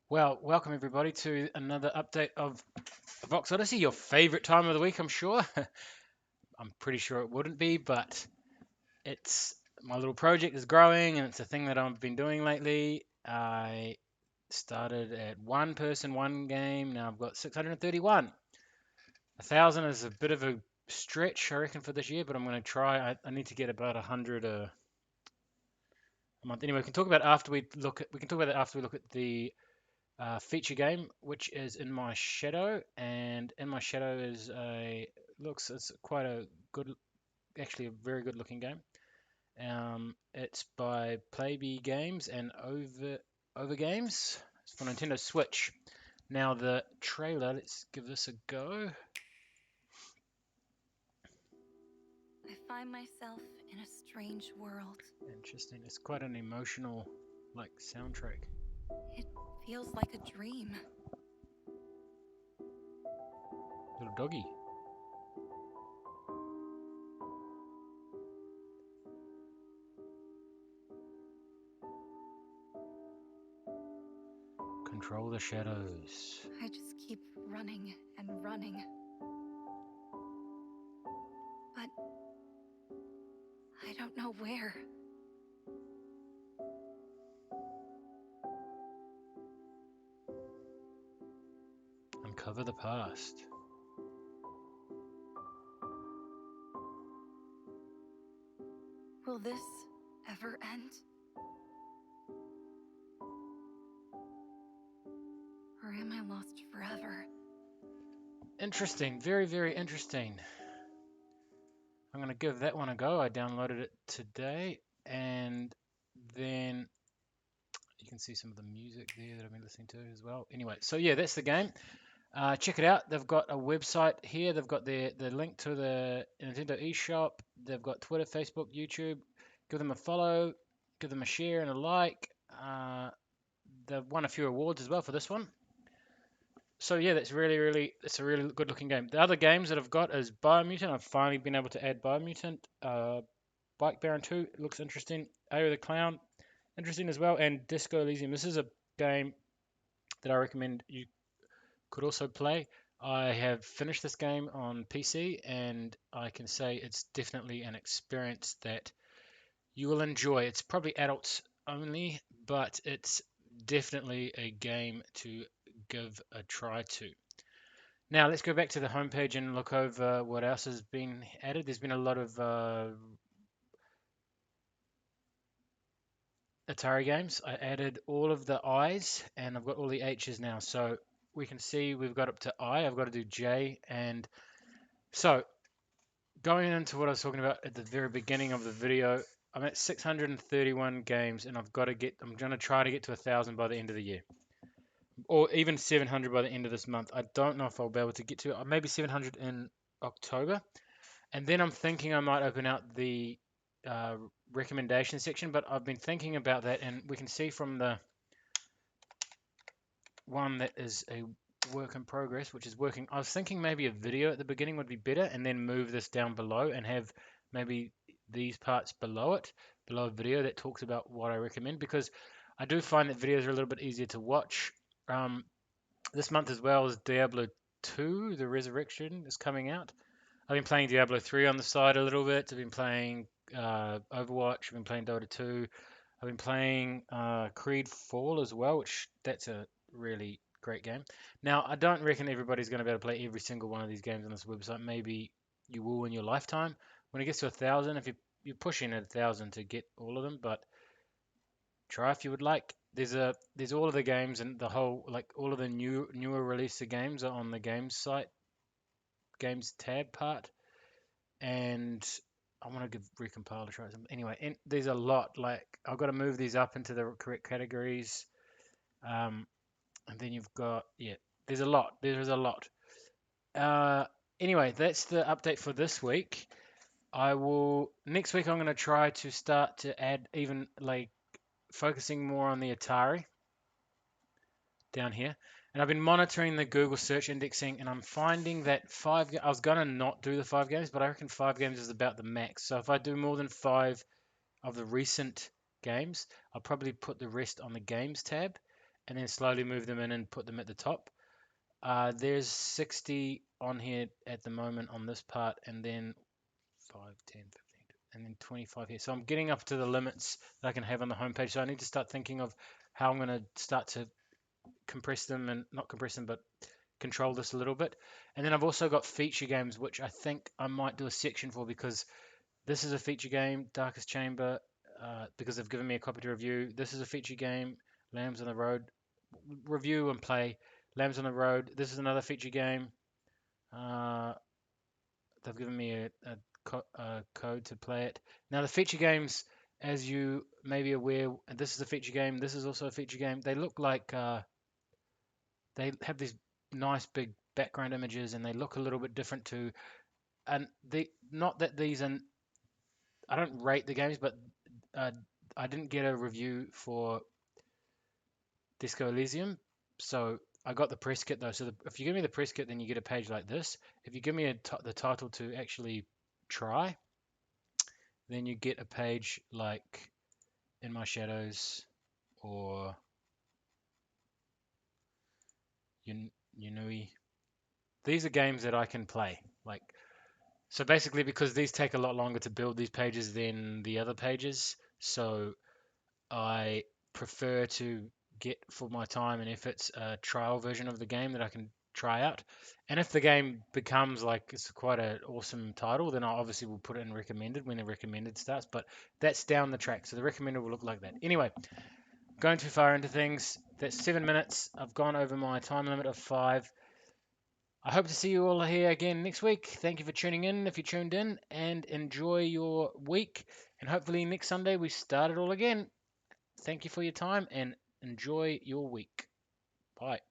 Well, welcome everybody to another update of Vox Odyssey, your favorite time of the week, I'm sure. I'm pretty sure it wouldn't be, but it's my little project is growing and it's a thing that I've been doing lately. I started at one person, one game. Now I've got 631. 1,000 is a bit of a stretch, I reckon, for this year, but I'm going to try. I need to get about 100 a month. Anyway, we can talk about it after we look at. We can talk about it after we look at the feature game, which is In My Shadow, and In My Shadow is a looks it's quite a good, actually a very good looking game. It's by Playbe Games and Over Games. It's for Nintendo Switch. Now the trailer, let's give this a go. I find myself in a strange world. Interesting. It's quite an emotional like soundtrack. It feels like a dream. Little doggy. Control the shadows. I just keep running and running. But I don't know where. Uncover the past. Will this ever end? Or am I lost forever? Interesting. Very, very interesting. I'm going to give that one a go. I downloaded it today, and then you can see some of the music there that I've been listening to as well. Anyway, so yeah, that's the game. Check it out. They've got a website here. They've got the link to the Nintendo eShop. They've got Twitter, Facebook, YouTube. Give them a follow, give them a share and a like. They've won a few awards as well for this one. So yeah, it's a really good looking game. The other games that I've got is Biomutant. I've finally been able to add Biomutant. Bike Baron 2 looks interesting. Ayo the Clown, interesting as well. And Disco Elysium. This is a game that I recommend you could also play. I have finished this game on PC, and I can say it's definitely an experience that you will enjoy. It's probably adults only, but it's definitely a game to give a try to. Now let's go back to the homepage and look over what else has been added. There's been a lot of Atari games. I added all of the I's and I've got all the H's now. So we can see we've got up to I. I've got to do J. And so going into what I was talking about at the very beginning of the video, I'm at 631 games and I'm going to try to get to 1,000 by the end of the year. Or even 700 by the end of this month. I don't know if I'll be able to get to it. Maybe 700 in October. And then I'm thinking I might open out the uh, recommendation section, but I've been thinking about that, and we can see from the one that is a work in progress, which is working. I was thinking maybe a video at the beginning would be better, and then move this down below and have maybe these parts below it, below a video that talks about what I recommend, because I do find that videos are a little bit easier to watch. Um, this month as well as Diablo 2, The Resurrection is coming out. I've been playing Diablo 3 on the side a little bit. I've been playing Overwatch. I've been playing Dota 2. I've been playing Creed Fall as well, which that's a really great game. Now, I don't reckon everybody's going to be able to play every single one of these games on this website. Maybe you will in your lifetime. When it gets to 1,000, if you're pushing at 1,000 to get all of them, but try if you would like. There's all of the games and the whole like all of the newer release of games are on the games site, games tab part, and I want to give recompile a try. Anyway, and there's a lot. Like I've got to move these up into the correct categories. Um, and then you've got yeah, there's a lot. There's a lot. Uh, anyway, that's the update for this week. I will next week. I'm going to try to start to add even like focusing more on the Atari down here. And I've been monitoring the Google search indexing, and I'm finding that I was gonna not do the 5 games, but I reckon 5 games is about the max. So if I do more than 5 of the recent games, I'll probably put the rest on the games tab. and then slowly move them in and put them at the top. There's 60 on here at the moment on this part, and then 5, 10, 15, and then 25 here. So I'm getting up to the limits that I can have on the homepage. So I need to start thinking of how I'm going to start to compress them, and not compress them, but control this a little bit. And then I've also got feature games, which I think I might do a section for, because this is a feature game, Darkest Chamber, because they've given me a copy to review. This is a feature game, Lambs on the Road, review and play. Lambs on the Road. This is another feature game. Uh, they've given me a code to play it. Now the feature games, as you may be aware, and this is a feature game. This is also a feature game. They look like they have these nice big background images, and they look a little bit different too. And the not that these and I don't rate the games, but uh, I didn't get a review for Disco Elysium, so I got the press kit though. So if you give me the press kit, then you get a page like this. If you give me the title to actually try, then you get a page like In My Shadows or Yunui. These are games that I can play. Like, so basically, because these take a lot longer to build these pages than the other pages, so I prefer to get for my time and efforts a trial version of the game that I can try out. And if the game becomes like it's quite an awesome title, then I obviously will put it in recommended when the recommended starts. But that's down the track, so the recommended will look like that. Anyway, going too far into things. That's 7 minutes. I've gone over my time limit of 5. I hope to see you all here again next week. Thank you for tuning in if you tuned in, and enjoy your week. And hopefully next Sunday we start it all again. Thank you for your time and enjoy your week. Bye.